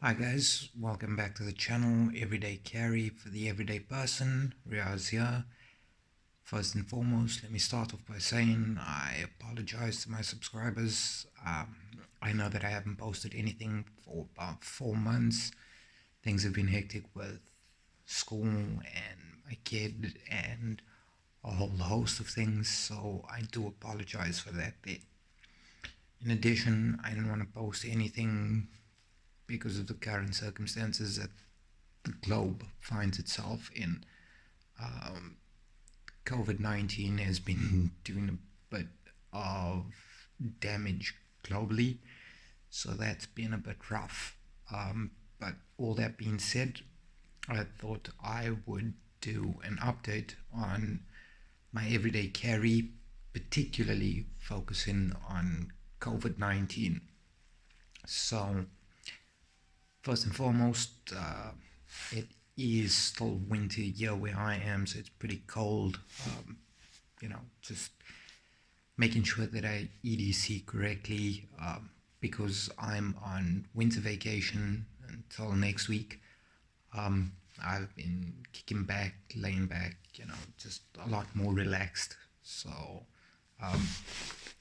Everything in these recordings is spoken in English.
Hi guys, welcome back to the channel Everyday Carry for the Everyday Person. Riaz here. First and foremost, let me start off by saying I apologize to my subscribers. I know that I haven't posted anything for about 4 months. Things have been hectic with school and my kid and a whole host of things, so I do apologize for that bit. In addition, I didn't want to post anything because of the current circumstances that the globe finds itself in. Um, COVID-19 has been doing a bit of damage globally, so that's been a bit rough. But all that being said, I thought I would do an update on my everyday carry, particularly focusing on COVID-19. So, first and foremost, it is still winter here where I am, so it's pretty cold. Just making sure that I EDC correctly because I'm on winter vacation until next week. I've been kicking back, laying back, just a lot more relaxed. So,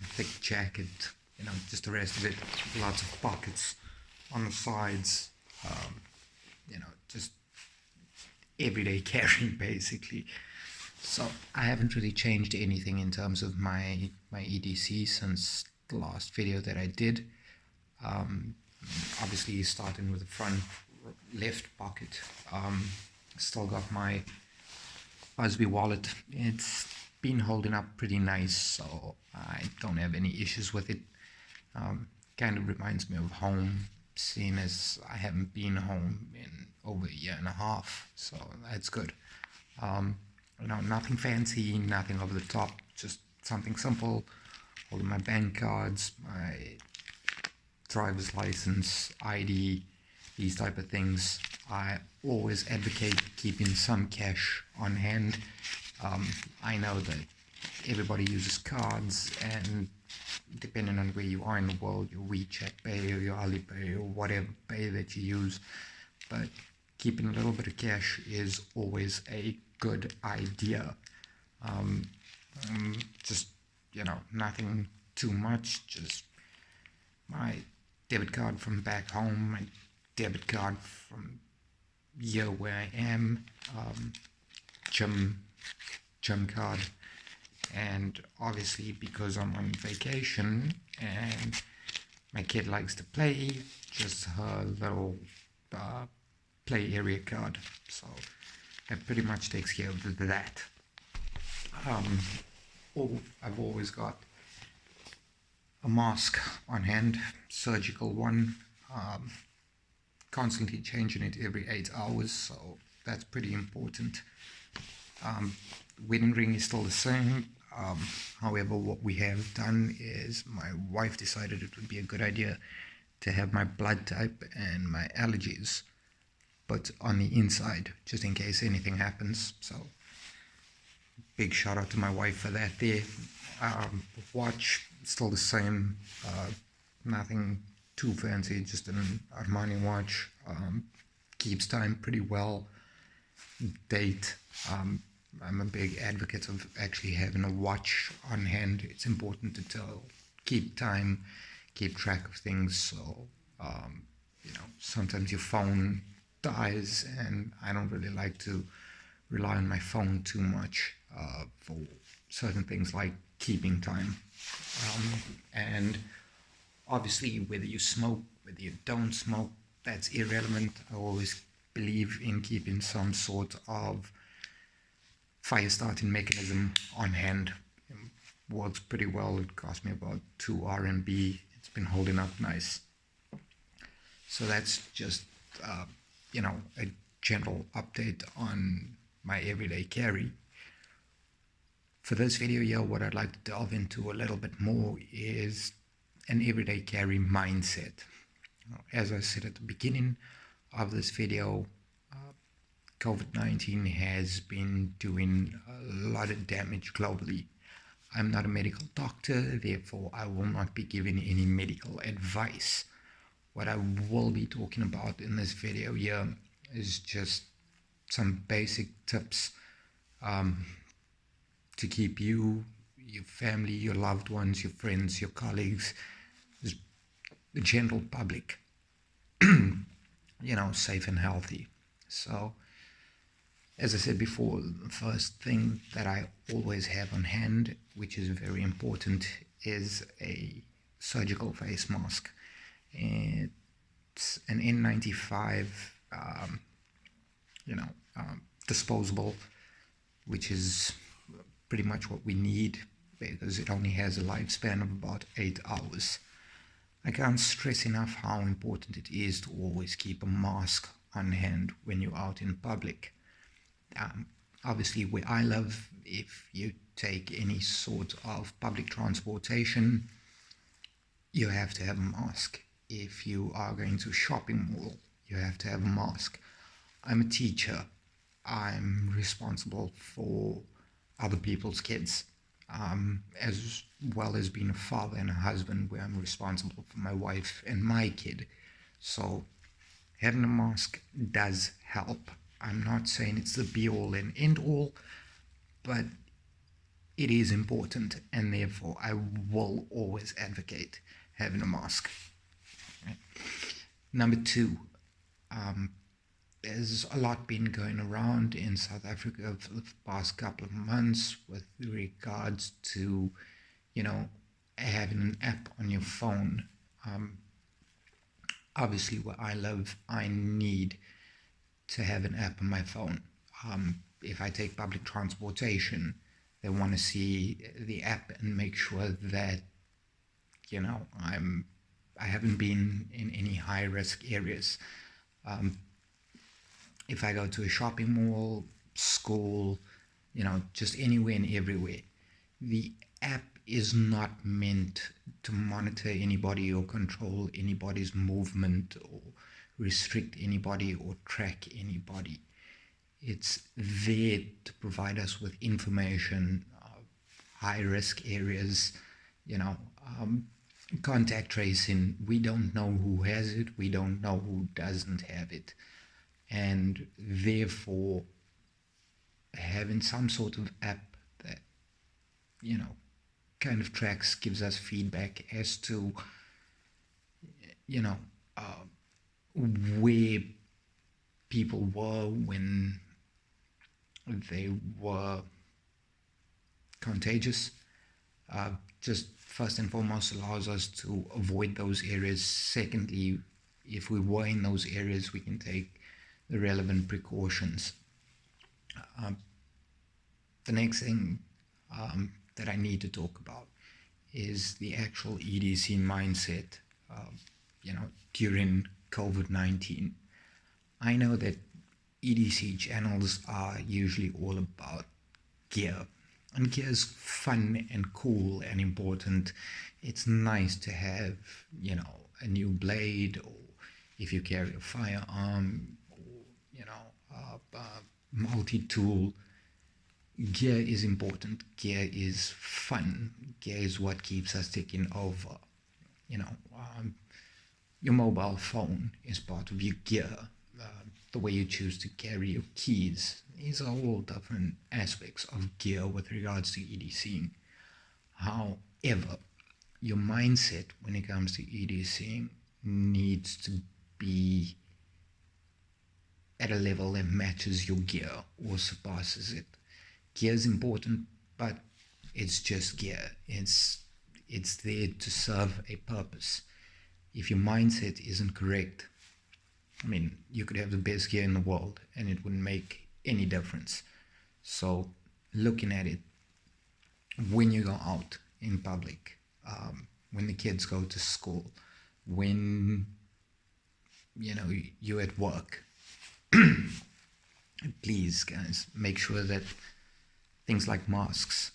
thick jacket, just the rest of it, lots of pockets on the sides, just everyday carrying basically. So I haven't really changed anything in terms of my EDC since the last video that I did. Obviously starting with the front left pocket. Still got my Busby wallet. It's been holding up pretty nice, so I don't have any issues with it. Kind of reminds me of home, seeing as I haven't been home in over a year and a half, so that's good. Nothing fancy, nothing over the top, just something simple. Holding my bank cards, my driver's license, ID, these type of things. I always advocate keeping some cash on hand. I know that everybody uses cards, and depending on where you are in the world, your WeChat Pay or your Alipay or whatever pay that you use, but keeping a little bit of cash is always a good idea. Just, nothing too much, just my debit card from back home, my debit card from here where I am, gym card, and obviously because I'm on vacation and my kid likes to play, just her little play area card. So that pretty much takes care of that. I've always got a mask on hand, surgical one, constantly changing it every 8 hours, so that's pretty important. Wedding ring is still the same. However, what we have done is my wife decided it would be a good idea to have my blood type and my allergies but on the inside, just in case anything happens. So big shout out to my wife for that there. Watch, still the same, nothing too fancy, just an Armani watch. Keeps time pretty well. Date, I'm a big advocate of actually having a watch on hand. It's important to keep time, keep track of things. So, sometimes your phone dies, and I don't really like to rely on my phone too much for certain things like keeping time. And obviously, whether you smoke, whether you don't smoke, that's irrelevant. I always believe in keeping some sort of fire starting mechanism on hand. It works pretty well. It cost me about 2 RMB. It's been holding up nice. So that's just a general update on my everyday carry. For this video here, what I'd like to delve into a little bit more is an everyday carry mindset. As I said at the beginning of this video, COVID-19 has been doing a lot of damage globally. I'm not a medical doctor, therefore I will not be giving any medical advice. What I will be talking about in this video here is just some basic tips to keep you, your family, your loved ones, your friends, your colleagues, the general public, safe and healthy. So, as I said before, the first thing that I always have on hand, which is very important, is a surgical face mask. It's an N95, disposable, which is pretty much what we need because it only has a lifespan of about 8 hours. I can't stress enough how important it is to always keep a mask on hand when you're out in public. Obviously, where I live, if you take any sort of public transportation, you have to have a mask. If you are going to a shopping mall, you have to have a mask. I'm a teacher. I'm responsible for other people's kids, as well as being a father and a husband, where I'm responsible for my wife and my kid. So having a mask does help. I'm not saying it's the be-all and end-all, but it is important, and therefore I will always advocate having a mask. Right. Number 2, there's a lot been going around in South Africa for the past couple of months with regards to, having an app on your phone. Obviously, where I live, I need to have an app on my phone. If I take public transportation, they want to see the app and make sure that, I haven't been in any high risk areas. If I go to a shopping mall, school, just anywhere and everywhere, the app is not meant to monitor anybody or control anybody's movement or restrict anybody or track anybody. It's there to provide us with information of high risk areas, contact tracing. We don't know who has it, we don't know who doesn't have it. And therefore, having some sort of app that, kind of tracks, gives us feedback as to, where people were when they were contagious, just first and foremost allows us to avoid those areas. Secondly, if we were in those areas, we can take the relevant precautions. The next thing that I need to talk about is the actual EDC mindset, during COVID-19. I know that EDC channels are usually all about gear, and gear is fun and cool and important. It's nice to have, a new blade, or if you carry a firearm, multi-tool. Gear is important. Gear is fun. Gear is what keeps us ticking over. Your mobile phone is part of your gear. The way you choose to carry your keys. These are all different aspects of gear with regards to EDCing. However, your mindset when it comes to EDCing needs to be at a level that matches your gear or surpasses it. Gear is important, but it's just gear. It's there to serve a purpose. If your mindset isn't correct, you could have the best gear in the world and it wouldn't make any difference. So looking at it, when you go out in public, when the kids go to school, when you're at work, please guys, make sure that things like masks,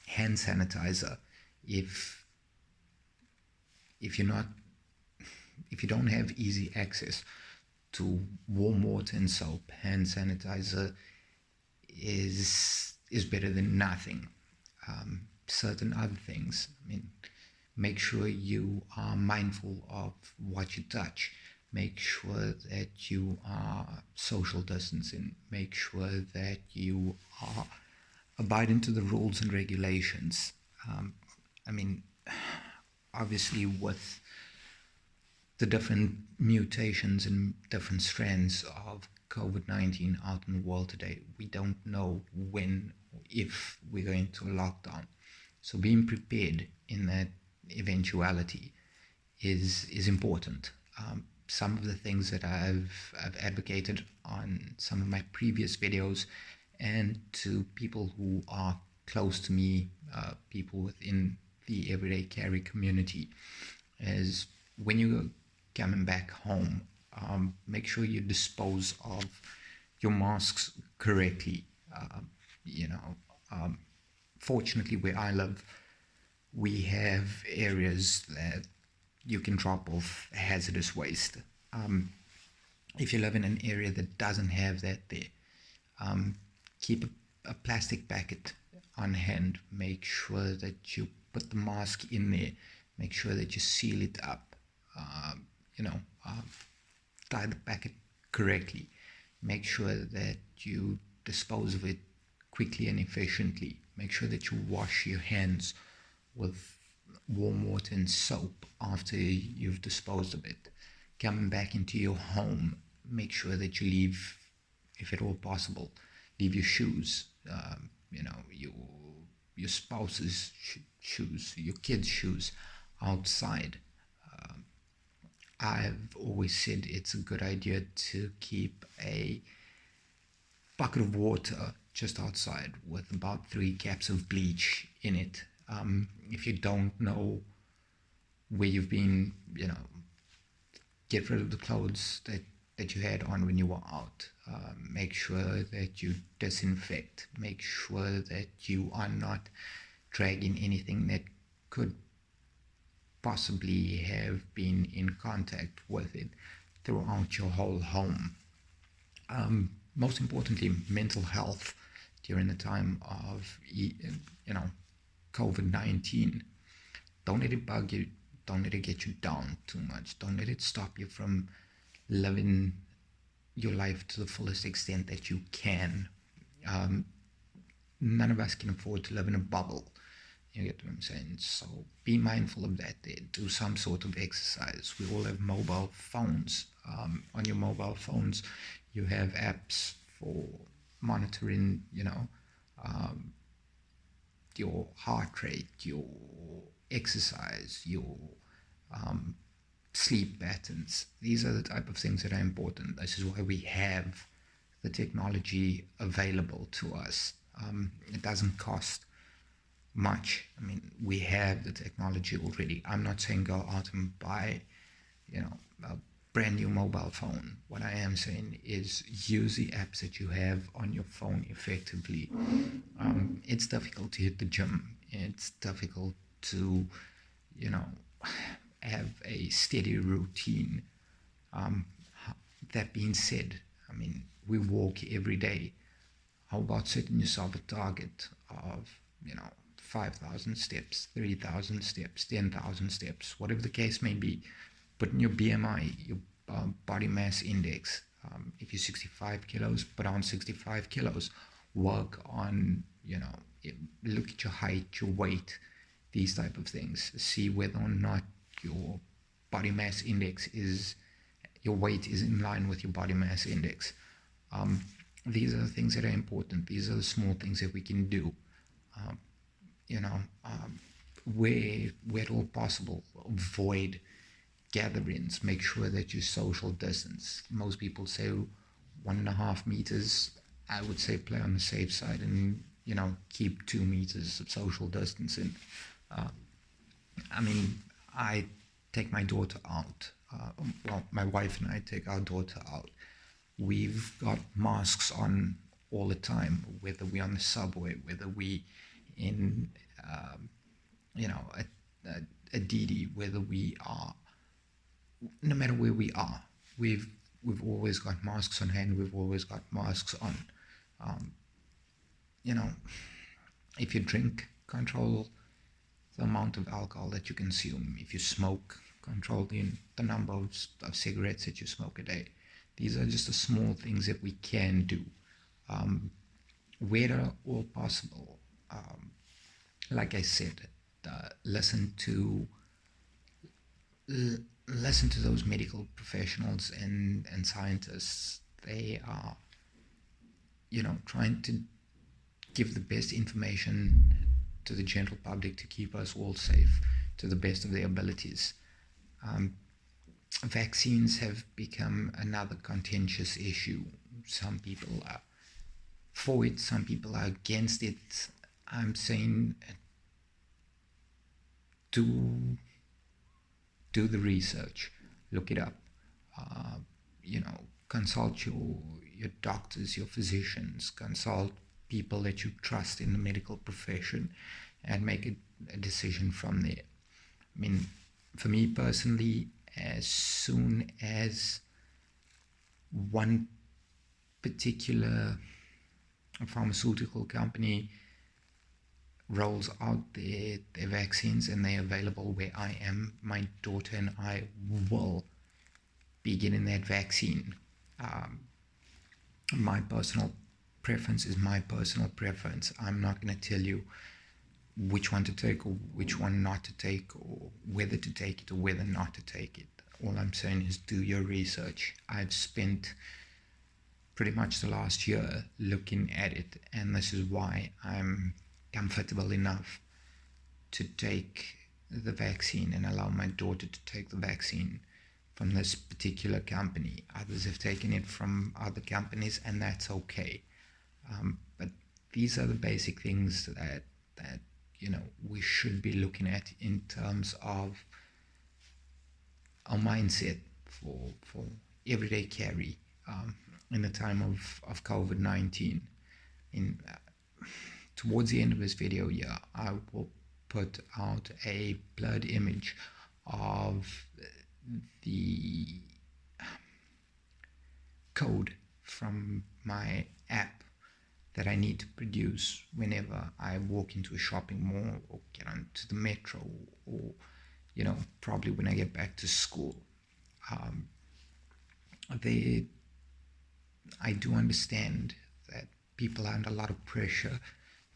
hand sanitizer, if you don't have easy access to warm water and soap, hand sanitizer is better than nothing. Certain other things, Make sure you are mindful of what you touch. Make sure that you are social distancing. Make sure that you are abiding to the rules and regulations. I mean, obviously, with the different mutations and different strands of COVID-19 out in the world today, we don't know when or if we're going to lockdown. So being prepared in that eventuality is important. Some of the things that I've advocated on some of my previous videos, and to people who are close to me, people within the everyday carry community, is when you're coming back home, make sure you dispose of your masks correctly. You know, fortunately, where I live, we have areas that you can drop off hazardous waste. If you live in an area that doesn't have that there, keep a plastic packet on hand. Make sure that you put the mask in there. Make sure that you seal it up. Tie the packet correctly. Make sure that you dispose of it quickly and efficiently. Make sure that you wash your hands with warm water and soap after you've disposed of it. Coming back into your home, make sure that you leave, if at all possible, leave your shoes, your spouse's shoes, your kids' shoes outside. I've always said it's a good idea to keep a bucket of water just outside with about 3 caps of bleach in it. If you don't know where you've been, get rid of the clothes that you had on when you were out. Make sure that you disinfect. Make sure that you are not dragging anything that could possibly have been in contact with it throughout your whole home. Most importantly, mental health during the time of COVID-19. Don't let it bug you. Don't let it get you down too much. Don't let it stop you from living your life to the fullest extent that you can. None of us can afford to live in a bubble. You get what I'm saying? So be mindful of that there. Do some sort of exercise. We all have mobile phones. On your mobile phones, you have apps for monitoring, your heart rate, your exercise, your sleep patterns. These are the type of things that are important. This is why we have the technology available to us. It doesn't cost much. I mean, we have the technology already. I'm not saying go out and buy, a brand new mobile phone. What I am saying is use the apps that you have on your phone effectively. It's difficult to hit the gym. It's difficult to, have a steady routine. That being said, I mean, we walk every day. How about setting yourself a target of, 5,000 steps, 3,000 steps, 10,000 steps, whatever the case may be. Put in your BMI, your body mass index. If you're 65 kilos, put on 65 kilos. Work on, look at your height, your weight, these type of things. See whether or not your body mass index your weight is in line with your body mass index. These are the things that are important. These are the small things that we can do. Where at all possible, avoid gatherings. Make sure that you social distance. Most people say 1.5 meters. I would say play on the safe side and keep 2 meters of social distancing. I take my daughter out. My wife and I take our daughter out. We've got masks on all the time, whether we're on the subway, whether we in a DD, whether we are, no matter where we are, we've always got masks on hand. We've always got masks on. If you drink, control the amount of alcohol that you consume. If you smoke, control the number of cigarettes that you smoke a day. These are just the small things that we can do, where all possible. Like I said, listen to those medical professionals and scientists. They are, trying to give the best information to the general public to keep us all safe to the best of their abilities. Vaccines have become another contentious issue. Some people are for it, some people are against it. I'm saying do the research, look it up, consult your doctors, your physicians, consult people that you trust in the medical profession, and make a decision from there. I mean, for me personally, as soon as one particular pharmaceutical company rolls out their vaccines and they're available where I am, my daughter and I will be getting that vaccine. My personal preference is my personal preference. I'm not going to tell you which one to take or which one not to take, or whether to take it or whether not to take it. All I'm saying is do your research. I've spent pretty much the last year looking at it, and this is why I'm comfortable enough to take the vaccine and allow my daughter to take the vaccine from this particular company. Others have taken it from other companies, and that's okay. But these are the basic things that we should be looking at in terms of our mindset for everyday carry in the time of COVID-19. Towards the end of this video, I will put out a blurred image of the code from my app that I need to produce whenever I walk into a shopping mall or get onto the metro, or probably when I get back to school. I do understand that people are under a lot of pressure,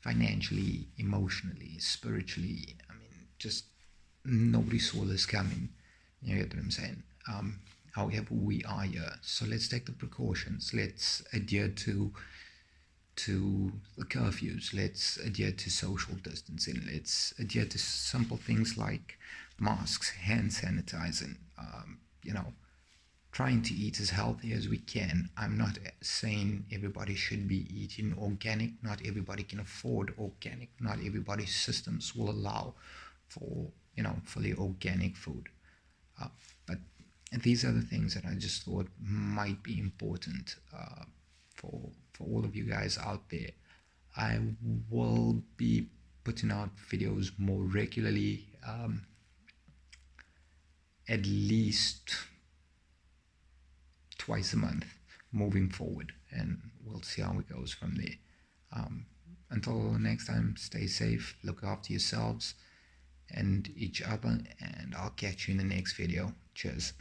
financially, emotionally, spiritually. I mean, just nobody saw this coming. You get what I'm saying? However, we are here, so let's take the precautions. Let's adhere to the curfews. Let's adhere to social distancing. Let's adhere to simple things like masks, hand sanitizing, trying to eat as healthy as we can. I'm not saying everybody should be eating organic. Not everybody can afford organic. Not everybody's systems will allow for the organic food. But these are the things that I just thought might be important for all of you guys out there. I will be putting out videos more regularly, at least twice a month moving forward, and we'll see how it goes from there. Until next time, stay safe, look after yourselves and each other, and I'll catch you in the next video. Cheers.